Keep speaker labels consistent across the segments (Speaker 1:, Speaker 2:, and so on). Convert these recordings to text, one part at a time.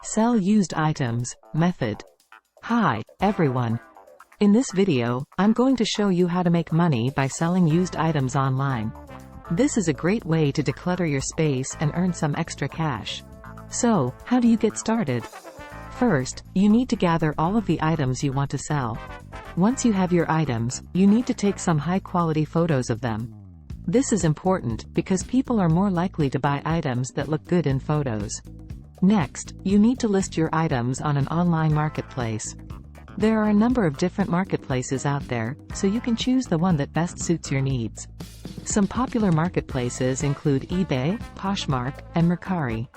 Speaker 1: Sell used items, method. Hi, everyone. In this video, I'm going to show you how to make money by selling used items online. This is a great way to declutter your space and earn some extra cash. So, how do you get started? First, you need to gather all of the items you want to sell. Once you have your items, you need to take some high-quality photos of them. This is important because people are more likely to buy items that look good in photos. Next, you need to list your items on an online marketplace. There are a number of different marketplaces out there, so you can choose the one that best suits your needs. Some popular marketplaces include eBay, Poshmark, and Mercari.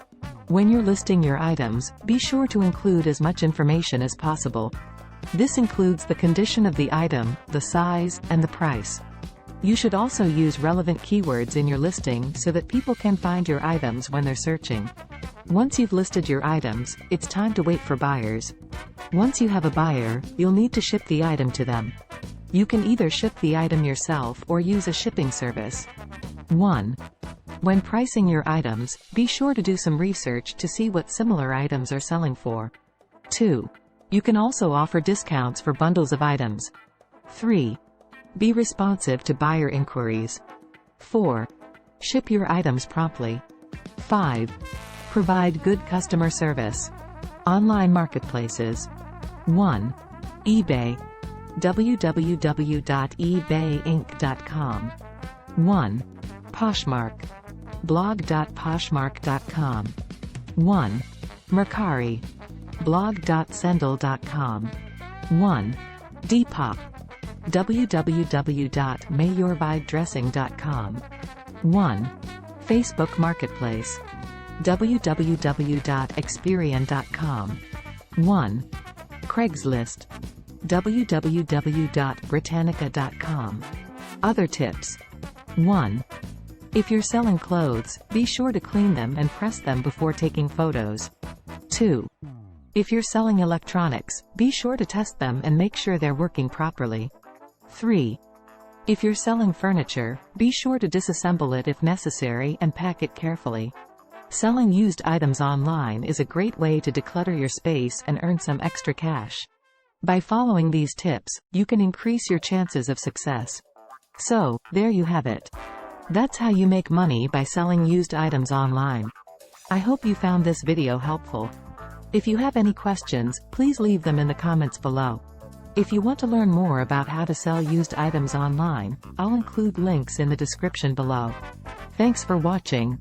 Speaker 1: When you're listing your items, be sure to include as much information as possible. This includes the condition of the item, the size, and the price. You should also use relevant keywords in your listing so that people can find your items when they're searching. Once you've listed your items, it's time to wait for buyers. Once you have a buyer, you'll need to ship the item to them. You can either ship the item yourself or use a shipping service. 1. When pricing your items, be sure to do some research to see what similar items are selling for. 2. You can also offer discounts for bundles of items. 3. Be responsive to buyer inquiries. 4. Ship your items promptly. 5. Provide good customer service. Online marketplaces. 1. eBay. www.ebayinc.com. 1. Poshmark. blog.poshmark.com. 1. Mercari. blog.sendle.com. 1. Depop. www.mayorbydressing.com. 1. Facebook Marketplace. www.experian.com. 1. Craigslist. www.britannica.com. Other tips. 1. If you're selling clothes, be sure to clean them and press them before taking photos. 2. If you're selling electronics, be sure to test them and make sure they're working properly. 3. If you're selling furniture, be sure to disassemble it if necessary and pack it carefully. Selling used items online is a great way to declutter your space and earn some extra cash. By following these tips, you can increase your chances of success. So, there you have it. That's how you make money by selling used items online. I hope you found this video helpful. If you have any questions, please leave them in the comments below. If you want to learn more about how to sell used items online, I'll include links in the description below. Thanks for watching.